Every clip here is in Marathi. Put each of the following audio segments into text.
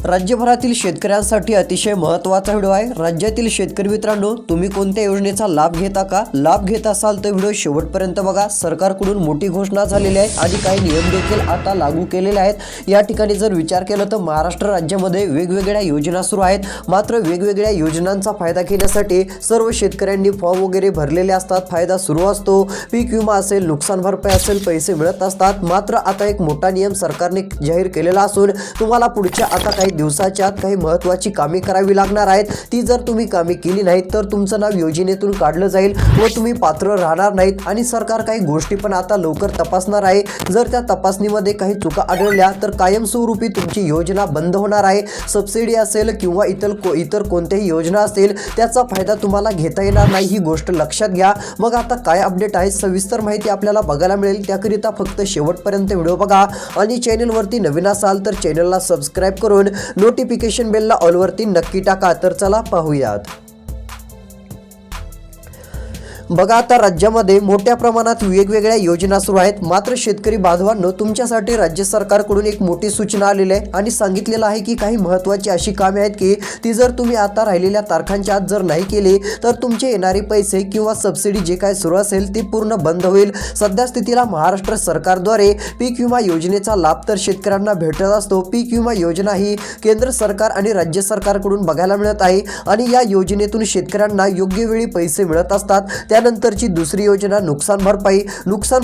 राज्यभरातील शेतकऱ्यांसाठी अतिशय महत्त्वाचा व्हिडिओ आहे। राज्यातील शेतकरी मित्रांनो, तुम्ही कोणत्या योजनेचा लाभ घेता का? लाभ घेत असाल तर व्हिडिओ शेवटपर्यंत बघा। सरकारकडून मोठी घोषणा झालेली आहे आणि काही नियम देखील आता लागू केलेले आहेत। या ठिकाणी जर विचार केला तर महाराष्ट्र राज्यामध्ये वेगवेगळ्या योजना सुरू आहेत। मात्र वेगवेगळ्या योजनांचा फायदा घेण्यासाठी सर्व शेतकऱ्यांनी फॉर्म वगैरे भरलेले असतात, फायदा सुरू असतो। पीक विमा असेल, नुकसान भरपाई असेल, पैसे मिळत असतात। मात्र आता एक मोठा नियम सरकारने जाहीर केलेला असून तुम्हाला पुढच्या आता काही दिवसाच्या आत काही महत्त्वाची कामे करावी लागणार आहेत। ती जर तुम्ही कामे केली नाहीत तर तुमचं नाव योजनेतून काढलं जाईल व तुम्ही पात्र राहणार नाहीत। आणि सरकार काही गोष्टी पण आता लवकर तपासणार आहे। जर त्या तपासणीमध्ये काही चुका आढळल्या तर कायमस्वरूपी तुमची योजना बंद होणार आहे। सबसिडी असेल किंवा इतर कोणत्याही योजना असेल त्याचा फायदा तुम्हाला घेता येणार नाही, ही गोष्ट लक्षात घ्या। मग आता काय अपडेट आहे, सविस्तर माहिती आपल्याला बघायला मिळेल। त्याकरिता फक्त शेवटपर्यंत व्हिडिओ बघा आणि चॅनलवरती नवीन असाल तर चॅनलला सबस्क्राइब करून नोटिफिकेशन बेलला ऑल वरती नक्की टाका। तर चला पाहूयात। बघा, आता राज्यामध्ये मोठ्या प्रमाणात वेगवेगळ्या योजना सुरू आहेत। मात्र शेतकरी बांधवांनो, तुमच्यासाठी राज्य सरकारकडून एक मोठी सूचना आलेली आहे आणि सांगितलेलं आहे की काही महत्त्वाची अशी कामे आहेत की ती जर तुम्ही आता राहिलेल्या तारखांच्या आत जर नाही केली तर तुमचे येणारे पैसे किंवा सबसिडी जे काय सुरू असेल ते पूर्ण बंद होईल। सध्या स्थितीला महाराष्ट्र सरकारद्वारे पीक विमा योजनेचा लाभ तर शेतकऱ्यांना भेटत असतो। पीक विमा योजना ही केंद्र सरकार आणि राज्य सरकारकडून बघायला मिळत आहे आणि या योजनेतून शेतकऱ्यांना योग्य वेळी पैसे मिळत असतात। त्यानंतरची दुसरी योजना नुकसान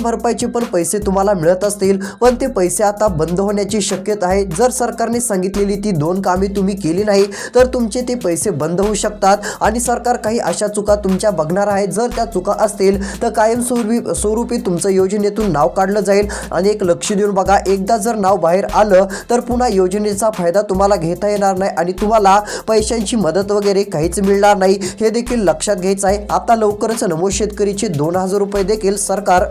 भरपाईचे पण पैसे तुम्हाला मिळत असतील, पण ते पैसे आता बंद होण्याची शक्यता आहे। जर सरकारने सांगितलेली ती 2 कामे तुम्ही केली नाही तर तुमचे ते पैसे बंद होऊ शकतात आणि सरकार काही अशा चुका तुमच्या बघणार आहे। जर त्या चुका असतील तर कायमस्वरूपी तुमचं योजनेतून नाव काढलं जाईल। आणि एक लक्ष देऊन बघा, एकदा जर नाव बाहेर आलं तर पुन्हा योजनेचा फायदा तुम्हाला घेता येणार नाही आणि तुम्हाला पैशांची मदत वगैरे काहीच मिळणार नाही, हे देखील लक्षात घ्यायचं आहे। आता लवकरच नमो शेतकरीचे 2000 रुपये देखील सरकार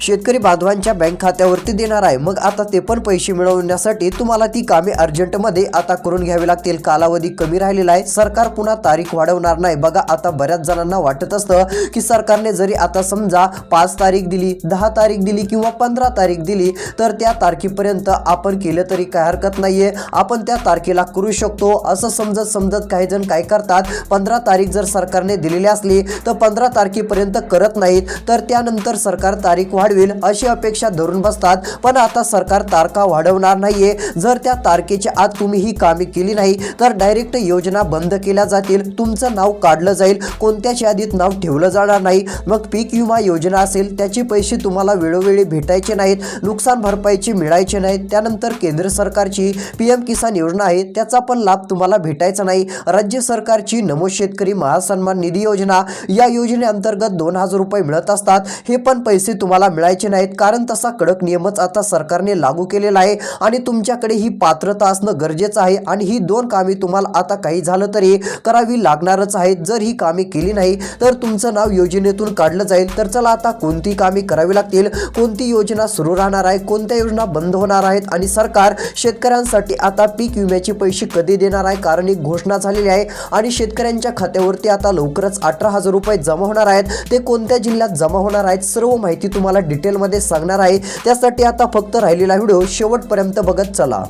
शेतकरी बांधवांच्या बँक खात्यावरती देणार आहे। मग आता ते पण पैसे मिळवण्यासाठी तुम्हाला ती कामे अर्जंटमध्ये आता करून घ्यावी लागतील। कालावधी कमी राहिलेला आहे, सरकार पुन्हा तारीख वाढवणार नाही। बघा, आता बऱ्याच जणांना वाटत असतं की सरकारने जरी आता समजा 5 तारीख दिली, 10 तारीख दिली किंवा 15 तारीख दिली तर त्या तारखेपर्यंत आपण केलं तरी काय हरकत नाहीये, आपण त्या तारखेला करू शकतो असं समजत काही जण काय करतात, 15 तारीख जर सरकारने दिलेली असली तर 15 तारखेपर्यंत करत नाहीत, तर त्यानंतर सरकार तारीख अशी अपेक्षा धरून बसतात। पण आता सरकार तारखा वाढवणार नाहीये। जर त्या तारखेच्या आत तुम्ही ही कामे केली नाही तर डायरेक्ट योजना बंद केल्या जातील, तुमचं नाव काढलं जाईल, कोणत्याच यादीत नाव ठेवलं जाणार नाही। मग पीक विमा योजना असेल त्याचे पैसे तुम्हाला वेळोवेळी भेटायचे नाहीत, नुकसान भरपाईचे मिळायचे नाहीत। त्यानंतर केंद्र सरकारची PM किसान योजना आहे त्याचा पण लाभ तुम्हाला भेटायचा नाही। राज्य सरकारची नमो शेतकरी महासन्मान निधी योजना, या योजनेअंतर्गत 2000 रुपये मिळत असतात, हे पण पैसे तुम्हाला मिळायचे नाहीत, कारण तसा कडक नियमच आता सरकारने लागू केलेला आहे आणि तुमच्याकडे ही पात्रता असणं गरजेचं आहे। आणि ही 2 कामे तुम्हाला आता काही झालं तरी करावी लागणारच आहेत। जर ही कामे केली नाही तर तुमचं नाव योजनेतून काढलं जाईल। तर चला, आता कोणती कामे करावी लागतील, कोणती योजना सुरू राहणार आहे, कोणत्या योजना बंद होणार आहेत आणि सरकार शेतकऱ्यांसाठी आता पीक विम्याचे पैसे कधी देणार आहे, कारण एक घोषणा झालेली आहे आणि शेतकऱ्यांच्या खात्यावरती आता लवकरच 18,000 रुपये जमा होणार आहेत। ते कोणत्या जिल्ह्यात जमा होणार आहेत सर्व माहिती तुम्हाला डिटेलमध्ये सांगणार आहे। त्यासाठी आता फक्त राहिलेला व्हिडिओ शेवटपर्यंत बघत चला।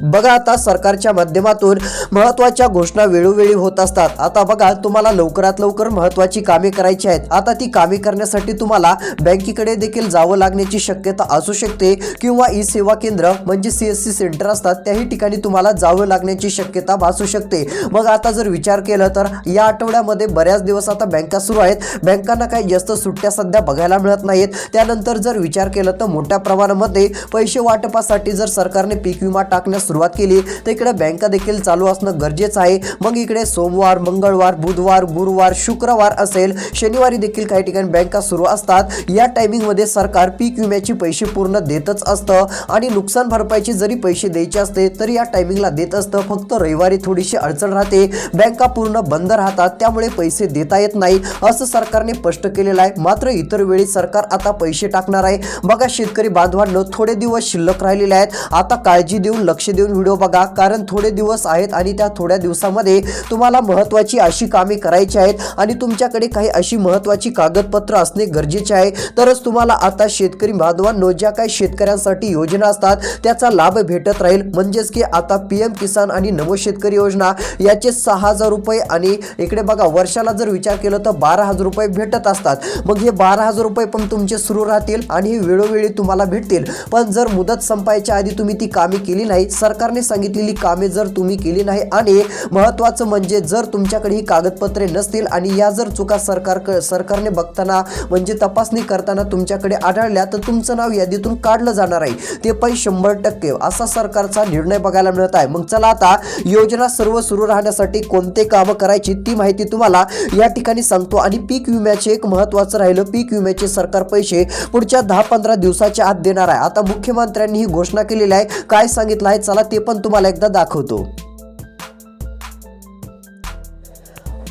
बघा, आता सरकारच्या माध्यमातून महत्त्वाच्या घोषणा वेळोवेळी होत असतात। आता बघा, तुम्हाला लवकरात लवकर महत्त्वाची कामे करायची आहेत। आता ती कामे करण्यासाठी तुम्हाला बँकेकडे देखील जावं लागण्याची शक्यता असू शकते किंवा ई सेवा केंद्र म्हणजे CSC सेंटर असतात त्याही ठिकाणी तुम्हाला जावं लागण्याची शक्यता भासू शकते। मग आता जर विचार केला तर या आठवड्यामध्ये बऱ्याच दिवस आता बँका सुरू आहेत, बँकांना काही जास्त सुट्ट्या सध्या बघायला मिळत नाहीत। त्यानंतर जर विचार केला तर मोठ्या प्रमाणामध्ये पैसे वाटपासाठी जर सरकारने पीक विमा टाकण्यास सुरुवात केली तर इकडे बँका देखील चालू असणं गरजेचं आहे। मग इकडे सोमवार, मंगळवार, बुधवार, गुरुवार, शुक्रवार असेल, शनिवारी देखील काही ठिकाणी बँका सुरू असतात। या टायमिंग मध्ये सरकार पीक विम्याचे पैसे पूर्ण देतच असतं आणि नुकसान भरपाईचे जरी पैसे द्यायचे असते तरी या टायमिंगला देत असतं। फक्त रविवारी थोडीशी अडचण राहते, बँका पूर्ण बंद राहतात, त्यामुळे पैसे देता येत नाही असं सरकारने स्पष्ट केलेलं आहे। मात्र इतर वेळी सरकार आता पैसे टाकणार आहे। बघा शेतकरी बांधवांनो, थोडे दिवस शिल्लक राहिलेले आहेत, आता काळजी देऊन लक्ष देऊन व्हिडिओ बघा, कारण थोडे दिवस आहेत आणि त्या थोड्या दिवसामध्ये तुम्हाला महत्त्वाची अशी कामे करायची आहेत आणि तुमच्याकडे काही अशी महत्त्वाची कागदपत्र असणे गरजेचे आहे, तरच तुम्हाला आता शेतकरी बांधवांनो ज्या काही शेतकऱ्यांसाठी योजना असतात त्याचा लाभ भेटत राहील. म्हणजेच की आता PM किसान आणि नमो शेतकरी योजना याचे 6,000 रुपये आणि इकडे बघा वर्षाला जर विचार केला तर 12,000 रुपये भेटत असतात. मग हे 12,000 रुपये पण तुमचे सुरू राहतील आणि हे वेळोवेळी तुम्हाला भेटतील. पण जर मुदत संपायच्या आधी तुम्ही ती कामे केली नाही, सरकारने सांगितलेली कामे जर तुम्ही केली नाही आणि महत्त्वाचं म्हणजे जर तुमच्याकडे ही कागदपत्रे नसतील आणि या जर चुका सरकारने बघताना म्हणजे तपासणी करताना तुमच्याकडे आढळल्या तर तुमचं नाव यादीतून काढलं जाणार आहे, ते पण 100% असा सरकारचा निर्णय बघायला मिळत आहे. मग चला आता योजना सर्व सुरू राहण्यासाठी कोणते कामं करायची ती माहिती तुम्हाला या ठिकाणी सांगतो. आणि पीक विम्याचे एक महत्त्वाचं राहिलं, पीक विम्याचे सरकार पैसे पुढच्या 10-15 दिवसाच्या आत देणार आहे. आता मुख्यमंत्र्यांनी ही घोषणा केलेली आहे, काय सांगितलं आहे चला ते पण तुम्हाला एकदा दाखवतो.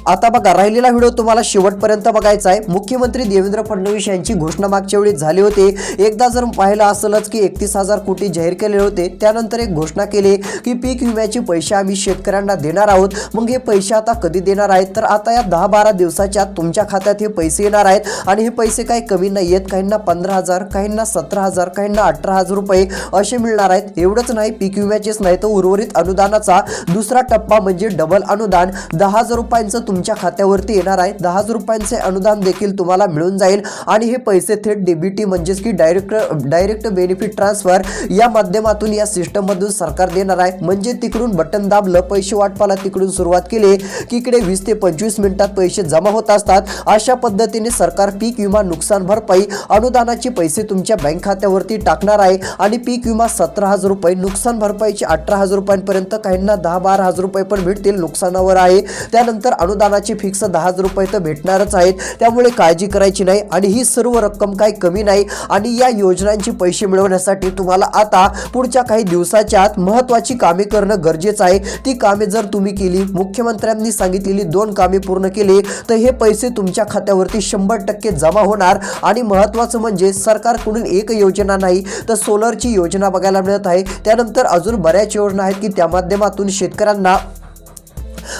आता बघा राहिलेला व्हिडिओ तुम्हाला शेवटपर्यंत बघायचा आहे. मुख्यमंत्री देवेंद्र फडणवीस यांची घोषणा मागच्या वेळी झाली होती. एकदा जर पाहिलं असेलच की 31,000 कोटी जाहीर केले होते, त्यानंतर एक घोषणा केली की पीक विम्याचे पैसे आम्ही शेतकऱ्यांना देणार आहोत. मग हे पैसे आता कधी देणार आहेत, तर आता या 10-12 दिवसाच्या तुमच्या खात्यात हे पैसे येणार आहेत आणि हे पैसे काही कमी नाही आहेत. काहींना 15,000, काहींना 17,000, काहींना 18,000 रुपये असे मिळणार आहेत. एवढंच नाही, पीक विम्याचेच नाही तर उर्वरित अनुदानाचा दुसरा टप्पा म्हणजे डबल अनुदान 10,000 रुपयांचं तुमच्या खात्यावरती येणार आहे. 10,000 रुपयांचे अनुदान देखील तुम्हाला मिळून जाईल आणि हे पैसे थेट DBT म्हणजेच की डायरेक्ट बेनिफिट ट्रान्सफर या माध्यमातून या सिस्टम मधून सरकार देणार आहे. म्हणजे तिकडून बटन दाबलं, पैसे वाटपाला तिकडून सुरुवात केली की इकडे 20 ते 25 मिनिटात पैसे जमा होत असतात. अशा पद्धतीने सरकार पीक विमा नुकसान भरपाई अनुदानाचे पैसे तुमच्या बँक खात्यावरती टाकणार आहे आणि पीक विमा 17,000 रुपये, नुकसान भरपाईचे 18,000 रुपयांपर्यंत, काहींना 10-12,000 रुपये पण भेटतील नुकसानावर आहे. त्यानंतर अनुदानाची फिक्स 10,000 रुपये तर भेटणारच आहेत, त्यामुळे काळजी करायची नाही. आणि ही सर्व रक्कम काही कमी नाही आणि या योजनांचे पैसे मिळवण्यासाठी तुम्हाला आता पुढच्या काही दिवसाच्या आत महत्त्वाची कामे करणं गरजेचं आहे. ती कामे जर तुम्ही केली, मुख्यमंत्र्यांनी सांगितलेली 2 कामे पूर्ण केली तर हे पैसे तुमच्या खात्यावरती 100% जमा होणार. आणि महत्त्वाचं म्हणजे सरकारकडून एक योजना नाही तर सोलरची योजना बघायला मिळत आहे. त्यानंतर अजून बऱ्याच योजना आहेत की त्या माध्यमातून शेतकऱ्यांना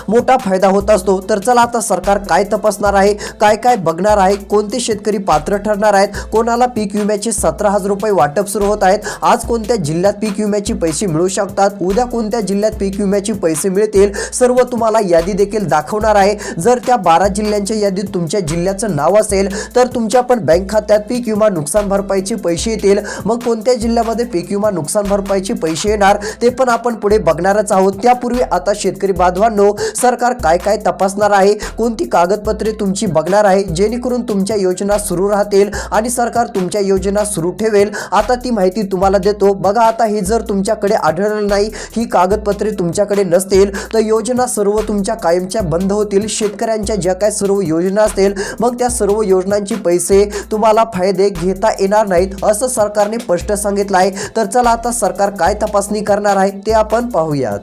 मोठा फायदा होत असतो. तर चला आता सरकार काय तपासणार आहे, काय काय बघणार आहे, कोणते शेतकरी पात्र ठरणार आहेत, कोणाला पीक विम्याचे 17,000 रुपये वाटप सुरू होत आहेत, आज कोणत्या जिल्ह्यात पीक विम्याचे पैसे मिळू शकतात, उद्या कोणत्या जिल्ह्यात पीक विम्याचे पैसे मिळतील, सर्व तुम्हाला यादी देखील दाखवणार आहे. जर त्या 12 जिल्ह्यांच्या यादीत तुमच्या जिल्ह्याचं नाव असेल तर तुमच्या पण बँक खात्यात पीक विमा नुकसान भरपाईचे पैसे येतील. मग कोणत्या जिल्ह्यामध्ये पीक विमा नुकसान भरपाईचे पैसे येणार ते पण आपण पुढे बघणारच आहोत. त्यापूर्वी आता शेतकरी बांधवांनो सरकार काय काय तपासणार आहे, कोणती कागदपत्रे तुमची बघणार आहे जेणेकरून तुमच्या योजना सुरू राहतील आणि सरकार तुमच्या योजना सुरू ठेवेल, आता ती माहिती तुम्हाला देतो. बघा आता हे जर तुमच्याकडे आढळलं नाही, ही कागदपत्रे तुमच्याकडे नसतील तर योजना सर्व तुमच्या कायमच्या बंद होतील. शेतकऱ्यांच्या ज्या काय सर्व योजना असतील मग त्या सर्व योजनांचे पैसे तुम्हाला फायदे घेता येणार नाहीत असं सरकारने स्पष्ट सांगितलं आहे. तर चला आता सरकार काय तपासणी करणार आहे ते आपण पाहूयात.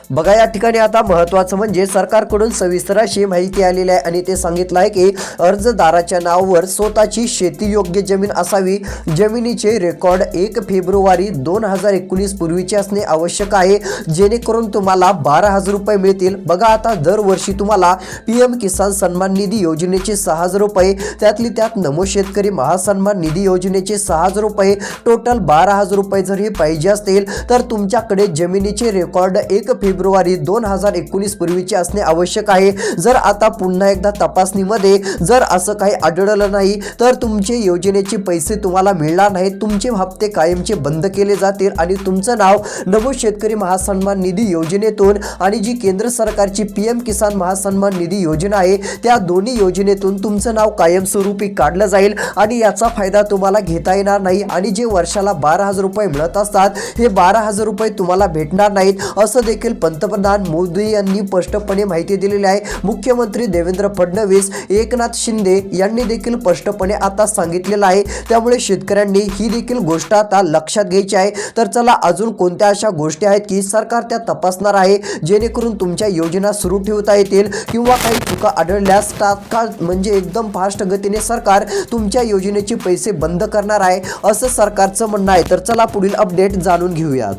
बघा या ठिकाणी आता महत्त्वाचं म्हणजे सरकारकडून सविस्तर अशी माहिती आलेली आहे आणि ते सांगितलं आहे की अर्जदाराच्या नावावर स्वतःची शेतीयोग्य जमीन असावी. जमिनीचे रेकॉर्ड 1 फेब्रुवारी 2019 पूर्वीचे असणे आवश्यक आहे जेणेकरून तुम्हाला 12,000 रुपये मिळतील. बघा आता दरवर्षी तुम्हाला PM किसान सन्मान निधी योजनेचे 6,000 रुपये, त्यातली त्यात नमो शेतकरी महासन्मान निधी योजनेचे 6,000 रुपये, टोटल 12,000 रुपये जर हे पाहिजे असतील तर तुमच्याकडे जमिनीचे रेकॉर्ड 1 फेब्रुवारी 2019 पूर्वीचे असणे आवश्यक आहे. जर आता पुन्हा एकदा तपासणीमध्ये जर असं काही आढळलं नाही तर तुमचे योजनेचे पैसे तुम्हाला मिळणार नाहीत, तुमचे हप्ते कायमचे बंद केले जातील आणि तुमचं नाव नमो शेतकरी महासन्मान निधी योजनेतून आणि जी केंद्र सरकारची PM किसान महासन्मान निधी योजना आहे त्या दोन्ही योजनेतून तुमचं नाव कायमस्वरूपी काढलं जाईल आणि याचा फायदा तुम्हाला घेता येणार नाही. आणि जे वर्षाला 12,000 रुपये मिळत असतात हे 12,000 रुपये तुम्हाला भेटणार नाहीत असं देखील पंतप्रधान मोदी यांनी स्पष्टपणे माहिती दिलेली आहे। मुख्यमंत्री देवेंद्र फडणवीस, एकनाथ शिंदे यांनी देखील स्पष्टपणे आता सांगितलेलं आहे। त्यामुळे शेतकऱ्यांनी ही देखील गोष्ट आता लक्षात घ्यायची आहे। तर चला अजून कोणत्या अशा गोष्टी आहेत की सरकार त्या तपासणार आहे, जेणेकरून तुमच्या योजना सुरू ठेवता येतील किंवा काही चुका आढळल्यास तात्काळ म्हणजे एकदम फास्ट गतीने सरकार तुमच्या योजनेचे पैसे बंद करणार आहे, असं सरकारचं म्हणणं आहे। तर चला पुढील अपडेट जाणून घेऊयात।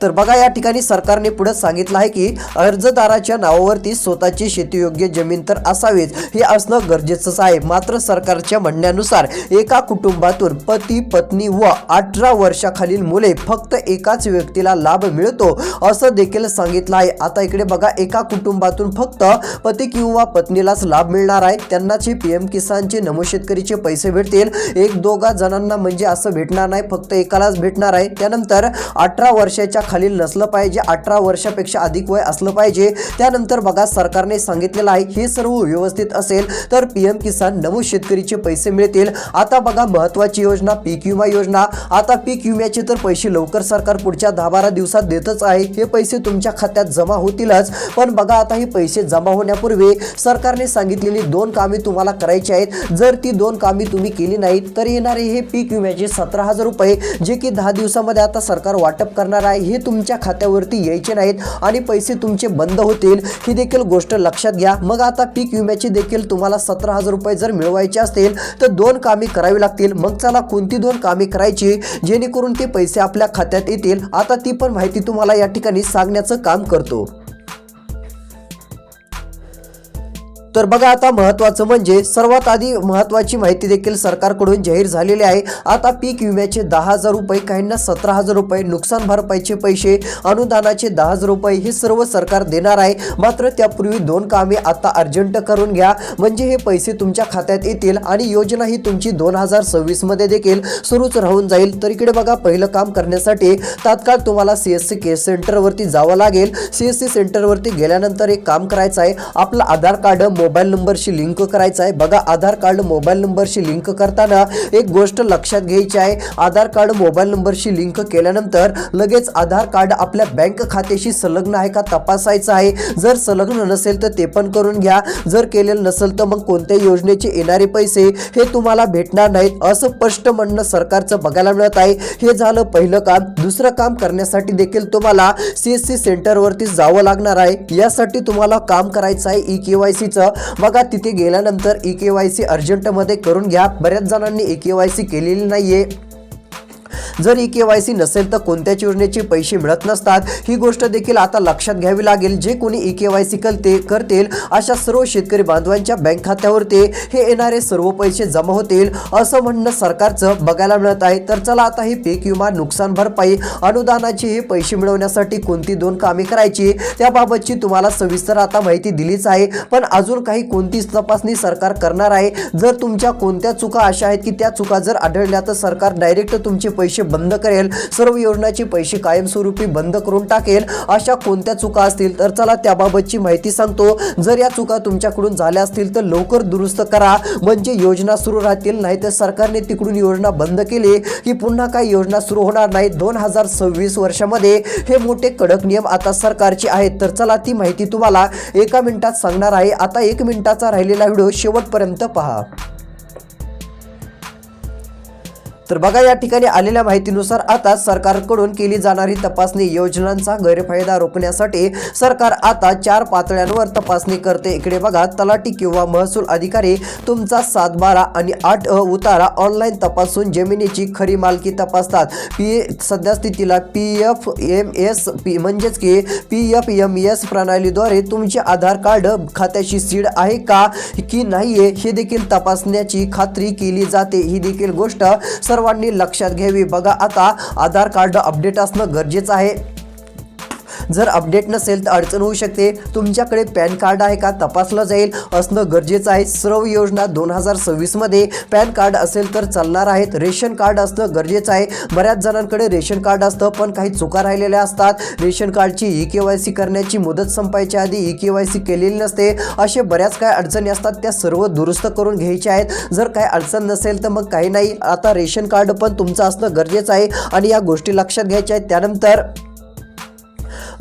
तर बघा या ठिकाणी सरकारने पुढे सांगितलं आहे की अर्जदाराच्या नावावरती स्वतःची शेतीयोग्य जमीन तर असावीच, हे असणं गरजेचंच आहे। मात्र सरकारच्या म्हणण्यानुसार एका कुटुंबातून पती, पत्नी व 18 वर्षाखालील मुले फक्त एकाच व्यक्तीला लाभ मिळतो, असं देखील सांगितलं आहे। आता इकडे बघा, एका कुटुंबातून फक्त पती किंवा पत्नीलाच लाभ मिळणार आहे। त्यांनाच PM किसानचे नमो शेतकरीचे पैसे भेटतील। एक दोघा जणांना म्हणजे असं भेटणार नाही, फक्त एकालाच भेटणार आहे। त्यानंतर 18 वर्षाच्या खालील नसलं पाहिजे, 18 वर्षापेक्षा अधिक वय असलं पाहिजे। त्यानंतर बघा सरकारने सांगितलेलं आहे हे सर्व व्यवस्थित असेल तर PM किसान नमो शेतकरीचे पैसे मिळतील। आता बघा महत्त्वाची योजना पीक विमा योजना। आता पीक विम्याचे तर पैसे लवकर सरकार पुढच्या 10-12 दिवसात देतच आहे। हे पैसे तुमच्या खात्यात जमा होतीलच, पण बघा आता हे पैसे जमा होण्यापूर्वी सरकारने सांगितलेली 2 कामे तुम्हाला करायची आहेत। जर ती 2 कामे तुम्ही केली नाहीत तर येणारे हे पीक विम्याचे 17,000 रुपये जे की 10 दिवसामध्ये आता सरकार वाटप करणार आहे, हे तुमच्या खात्यावरती यायचे नाहीत आणि पैसे तुमचे बंद होतील, ही देखील गोष्ट लक्षात घ्या। मग आता पीक विम्याचे देखील तुम्हाला 17,000 रुपये जर मिळवायचे असतील तर 2 कामे करावी लागतील। मग चला कोणती 2 कामे करायची जेणेकरून ते पैसे आपल्या खात्यात येतील, आता ती पण माहिती तुम्हाला या ठिकाणी सांगण्याचं काम करतो। तर बघा आता महत्त्वाचं म्हणजे सर्वात आधी महत्त्वाची माहिती देखील सरकारकडून जाहीर झालेली आहे। आता पीक विम्याचे 10,000 रुपये, काहींना 17,000 रुपये, नुकसान भरपाईचे पैसे, अनुदानाचे 10,000 रुपये हे सर्व सरकार देणार आहे। मात्र त्यापूर्वी 2 कामे आता अर्जंट करून घ्या, म्हणजे हे पैसे तुमच्या खात्यात येतील आणि योजना ही तुमची 2026 मध्ये देखील सुरूच राहून जाईल। तर इकडे बघा, पहिलं काम करण्यासाठी तात्काळ तुम्हाला CSC केस सेंटरवरती जावं लागेल। CSC सेंटरवरती गेल्यानंतर एक काम करायचं आहे, आपलं आधार कार्ड मोबाईल नंबरशी लिंक करायचा आहे। बघा आधार कार्ड मोबाईल नंबरशी लिंक करताना एक गोष्ट लक्षात घ्यायची आहे, आधार कार्ड मोबाईल नंबरशी लिंक केल्यानंतर लगेच आधार कार्ड आपल्या बँक खात्याशी संलग्न आहे का तपासायचं आहे। जर संलग्न नसेल तर ते पण करून घ्या, जर केलेलं नसेल तर मग कोणत्या योजनेचे येणारे पैसे हे तुम्हाला भेटणार नाहीत, असं स्पष्ट म्हणणं सरकारचं बघायला मिळत आहे। हे झालं पहिलं काम। दुसरं काम करण्यासाठी देखील तुम्हाला CSC सेंटरवरती जावं लागणार आहे। यासाठी तुम्हाला काम करायचं आहे eKYCचं। बघा तिथे गेल्यानंतर eKYC अर्जंटमध्ये करून घ्या। बऱ्याच जणांनी eKYC केलेली नाहीये। जर eKYC नसेल तर कोणत्याच योजनेचे पैसे मिळत नसतात, ही गोष्ट देखील आता लक्षात घ्यावी लागेल। जे कोणी eKYC करतील अशा सर्व शेतकरी बांधवांच्या बँक खात्यावरती हे येणारे सर्व पैसे जमा होतील, असं म्हणणं सरकारचं बघायला मिळत आहे। तर चला आता ही पीक विमा, नुकसान भरपाई, अनुदानाचे हे पैसे मिळवण्यासाठी कोणती 2 कामे करायची त्याबाबतची तुम्हाला सविस्तर आता माहिती दिलीच आहे, पण अजून काही कोणतीच तपासणी सरकार करणार आहे। जर तुमच्या कोणत्या चुका अशा आहेत की त्या चुका जर आढळल्या तर सरकार डायरेक्ट तुमचे पैसे बंद करेल, सर्व योजनाचे पैसे कायमस्वरूपी बंद करून टाकेल। अशा कोणत्या चुका असतील तर चला त्याबाबतची माहिती सांगतो। जर या चुका तुमच्याकडून झाल्या असतील तर लवकर दुरुस्त करा, म्हणजे योजना सुरू राहतील। नाही तर सरकारने तिकडून योजना बंद केली की पुन्हा काही योजना सुरू होणार नाही। 2026 वर्षामध्ये हे मोठे कडक नियम आता सरकारचे आहेत। तर चला ती माहिती तुम्हाला 1 मिनिटात सांगणार आहे। आता 1 मिनिटाचा राहिलेला व्हिडिओ शेवटपर्यंत पहा। तर बघा या ठिकाणी आलेल्या माहितीनुसार आता सरकारकडून केली जाणारी तपासणी योजनांचा गैरफायदा रोखण्यासाठी सरकार आता 4 पातळ्यांवर तपासणी करते। इकडे बघा, तलाठी किंवा महसूल अधिकारी तुमचा 7-12 आणि 8 उतारा ऑनलाईन तपासून जमिनीची खरी मालकी तपासतात। सध्या स्थितीला PFMS म्हणजेच की PFMS प्रणालीद्वारे तुमचे आधार कार्ड खात्याशी सीड आहे का की नाहीये हे देखील तपासण्याची खात्री केली जाते। ही देखील गोष्ट सर्वांनी लक्षात घ्यावी। बघा आता आधार कार्ड अपडेट असणं गरजेचं आहे। जर अपडेट नसेल तर अडचण होऊ शकते. तुमच्याकडे पॅन कार्ड आहे का तपासलं जाईल, असणं गरजेचं आहे. सर्व योजना 2026 मध्ये पॅन कार्ड असेल तर चालणार आहेत. रेशन कार्ड असणं गरजेचं आहे. बऱ्याच जणांकडे रेशन कार्ड असतं पण काही चुका राहिलेल्या असतात. रेशन कार्डची ई-केवायसी करण्याची मुदत संपायच्या आधी ई-केवायसी केलेली नसते. असे बऱ्याच काही अडचणी असतात, त्या सर्व दुरुस्त करून घ्यायच्या आहेत. जर काही अडचण नसेल तर मग काही नाही, आता रेशन कार्ड पण तुमचं असणं गरजेचं आहे आणि या गोष्टी लक्षात घ्यायच्या आहेत. त्यानंतर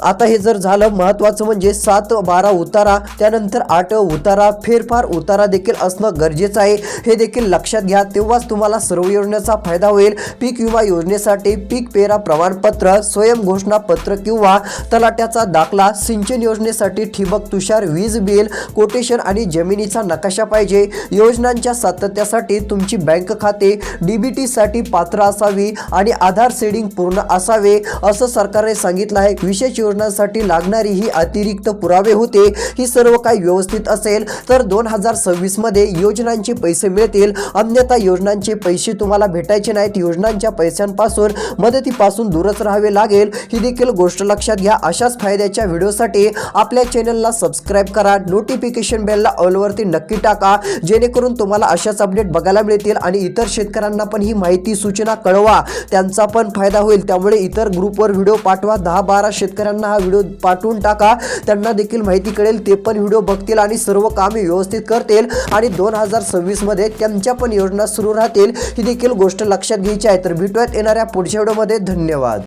आता हे जर झालं, महत्त्वाचं म्हणजे 7-12 उतारा, त्यानंतर 8 उतारा, फेरफार उतारा देखील असणं गरजेचं आहे. हे देखील लक्षात घ्या, तेव्हाच तुम्हाला सर्व योजनेचा फायदा होईल. पीक विमा योजनेसाठी पीक पेरा प्रमाणपत्र, स्वयं घोषणा पत्र किंवा तलाट्याचा दाखला, सिंचन योजनेसाठी ठिबक तुषार वीज बिल, कोटेशन आणि जमिनीचा नकाशा पाहिजे. योजनांच्या सातत्यासाठी तुमची बँक खाते DBT साठी पात्र असावी आणि आधार सेडिंग पूर्ण असावे, असं सरकारने सांगितलं आहे. विशेष योजनांसाठी लागणारी ही अतिरिक्त पुरावे होते. ही सर्व काही व्यवस्थित असेल तर 2026 मध्ये योजनांचे पैसे मिळतील, अन्यथा योजनांचे पैसे तुम्हाला भेटायचे नाहीत. योजनांच्या पैशांपासून, मदतीपासून दूरच राहावे लागेल. ही देखील गोष्ट लक्षात घ्या. अशाच फायद्याच्या व्हिडिओसाठी आपल्या चॅनलला सबस्क्राईब करा, नोटिफिकेशन बेलला ऑलवरती नक्की टाका, जेणेकरून तुम्हाला अशाच अपडेट बघायला मिळतील आणि इतर शेतकऱ्यांना पण ही माहिती सूचना कळवा, त्यांचा पण फायदा होईल. त्यामुळे इतर ग्रुपवर व्हिडिओ पाठवा, 10-12 शेतकऱ्यांना हा व्हिडिओ पाठवून टाका, त्यांना देखील माहिती कळेल, ते पण व्हिडिओ बघतील आणि सर्व कामे व्यवस्थित करतील आणि 2026 मध्ये त्यांच्या पण योजना सुरू राहतील. ही देखील गोष्ट लक्षात घ्यायची आहे. तर भेटूयात येणाऱ्या पुढच्या व्हिडिओमध्ये. धन्यवाद.